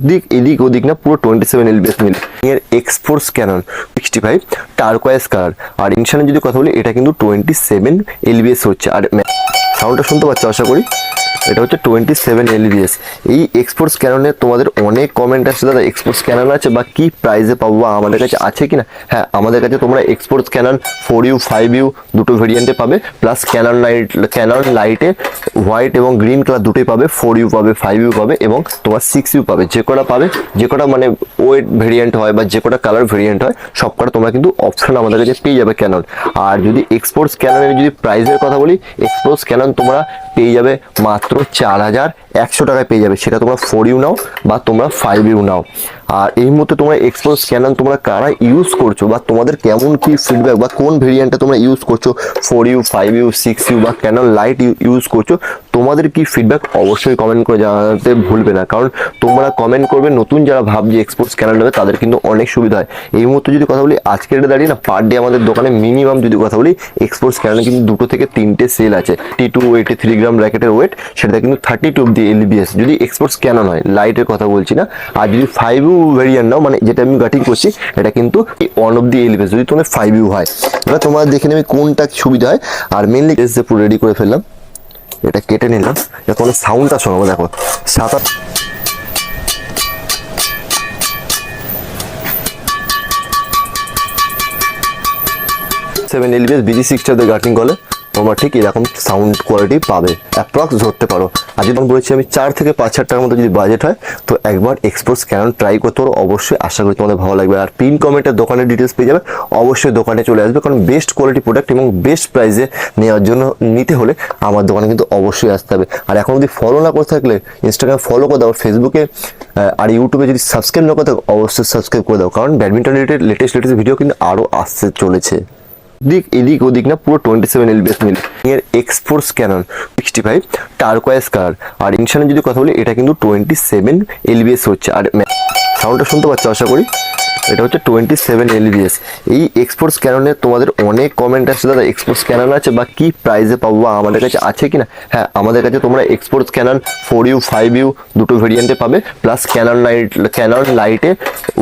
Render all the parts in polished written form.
দিক এদিক ওদিক না পুরো 27 এলবিএস মিলে এর এক্সপোর্টস ক্যানন 65 টার্কোয়েজ কালার। আর ইনশানের যদি কথা বলি এটা কিন্তু 27 এলবিএস হচ্ছে। আর সাউন্ডটা শুনতে পাচ্ছ আশা করি, এটা হচ্ছে 27 এলবিএস। এই এক্সপোর্টস ক্যাননে তোমাদের অনেক কমেন্ট আসছে, দাদা এক্সপোর্টস ক্যানন আছে বা কি প্রাইসে পাবো বা আমাদের কাছে আছে কিনা। হ্যাঁ, আমাদের কাছে তোমরা এক্সপোর্টস ক্যানন 4U 5U দুটো ভেরিয়েন্টে পাবে, প্লাস ক্যানন লাইটে হোয়াইট এবং গ্রিন কালার দুটোই পাবে। 4U পাবে, 5U পাবে এবং তোমার 6U পাবে। যে কটা পাবে, যে কটা মানে ওয়েট ভেরিয়েন্ট হয় বা যে কটা কালার ভেরিয়েন্ট হয় সব কটা তোমরা কিন্তু অপশন আমাদের কাছে পেয়ে যাবে ক্যানন। আর যদি এক্সপোর্টস ক্যাননের যদি প্রাইসের কথা বলি, এক্সপোর্টস ক্যানন তোমরা পেয়ে যাবে মাত্র 4100 টাকায় পেয়ে যাবে। সেটা তোমরা 4U নাও বা তোমরা 5U নাও। আর এই মুহূর্তে তোমরা এক্সপোর্টস ক্যানন তোমরা কারা ইউজ করছো বা তোমাদের কেমন কি ফিডব্যাক বা কোন ভেরিয়েন্টটা তোমরা ইউজ করছো, 4U 5U 6U বা ক্যানন লাইট ইউজ করছো, তোমাদের কি ফিডব্যাক অবশ্যই কমেন্ট করে জানাতে ভুলবে না। কারণ তোমরা কমেন্ট করবে, নতুন যারা ভাবছে এক্সপোর্টস ক্যানন নেবে তাদের কিন্তু অনেক সুবিধা হয়। এই মুহূর্তে যদি কথা বলি আজকের ডে দাঁড়িয়ে না পার ডে আমাদের দোকানে মিনিমাম যদি কথা বলি এক্সপোর্টস ক্যাননে কিন্তু 2 থেকে 3টে সেল আছে। 82 গ্রাম র্যাকেটের ওয়েট, সেটা কিন্তু 32 অব্দি এলবিএস যদি এক্সপোর্টস ক্যানন হয়, লাইটের কথা বলছি না। আর যদি 5U ভেরিয়েন্ট নাও, মানে যেটা আমি গাটিং করছি, এটা কিন্তু 1 অব্দি এলবিএস যদি তোমার 5U হয়। এবার তোমরা দেখে নেবে কোনটা সুবিধা হয়। আর মেনলি পুরো রেডি করে ফেললাম, এটা কেটে নিলাম, এখন সাউন্ডটা শোনাবো। দেখো 7 এলবিএস BG6 গার্টিং করলে তোমরা ঠিক এরকম সাউন্ড কোয়ালিটি পাবে, অ্যাপ্রক্স ধরতে পারো। আর যদি বলেছি আমি 4 থেকে 5,000 টাকার মতো যদি বাজেট হয় তো একবার এক্সপোর্টস ক্যানন ট্রাই করতে পারো, অবশ্যই আশা করি তোমাদের ভালো লাগবে। আর পিন কমেন্টের দোকানের ডিটেলস পেয়ে যাবে, অবশ্যই দোকানে চলে আসবে। কারণ বেস্ট কোয়ালিটি প্রোডাক্ট এবং বেস্ট প্রাইসে নেওয়ার জন্য নিতে হলে আমার দোকানে কিন্তু অবশ্যই আসতে হবে। আর এখন যদি ফলো না করে থাকলে ইনস্টাগ্রাম ফলো করে দাও, ফেসবুকে আর ইউটিউবে যদি সাবস্ক্রাইব না করে থাকো অবশ্যই সাবস্ক্রাইব করে দাও। কারণ ব্যাডমিন্টন রিলেটেড লেটেস্ট ভিডিও কিন্তু আরও আসতে চলেছে। দিক এদিক ওদিক না পুরো 27 এলবিএস মিলে এর এক্সপোর্টস ক্যানন 65 টার্কোয়েজ কালার। আর ইনশানের যদি কথা বলি এটা কিন্তু 27 এলবিএস হচ্ছে। আর সাউন্ডটা শুনতে পাচ্ছ আশা করি, এটা হচ্ছে 27 এলবিএস। এই এক্সপোর্টস ক্যাননে তোমাদের অনেক কমেন্ট আসছে, দাদা এক্সপোর্টস ক্যানন আছে বা কি প্রাইসে পাবো বা আমাদের কাছে আছে কিনা। হ্যাঁ, আমাদের কাছে তোমরা এক্সপোর্টস ক্যানন 4U 5U দুটো ভেরিয়েন্টে পাবে, প্লাস ক্যানন লাইটে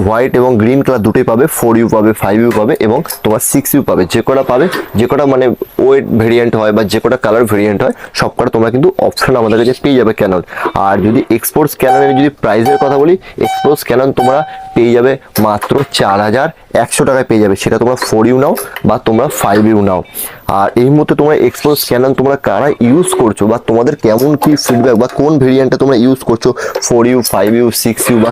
হোয়াইট এবং গ্রিন কালার দুটোই পাবে। 4U পাবে, 5U পাবে এবং তোমার 6U পাবে। যে কটা পাবে, যে কটা মানে ওয়েট ভেরিয়েন্ট হয় বা যে কটা কালার ভেরিয়েন্ট হয় সব কটা তোমরা কিন্তু অপশন আমাদের কাছে পেয়ে যাবে ক্যানন। আর যদি এক্সপোর্টস ক্যাননের যদি প্রাইসের কথা বলি, এক্সপোর্টস ক্যানন তোমরা পেয়ে যাবে মাত্র 4100 টাকায় পেয়ে যাবে। সেটা তোমরা 4U নাও বা তোমরা 5U নাও। আর এই মুহূর্তে তোমরা এক্সপোর্টস ক্যানন তোমরা কারা ইউজ করছো বা তোমাদের কেমন কি ফিডব্যাক বা কোন ভেরিয়েন্টটা তোমরা ইউজ করছো, 4U 5U 6U বা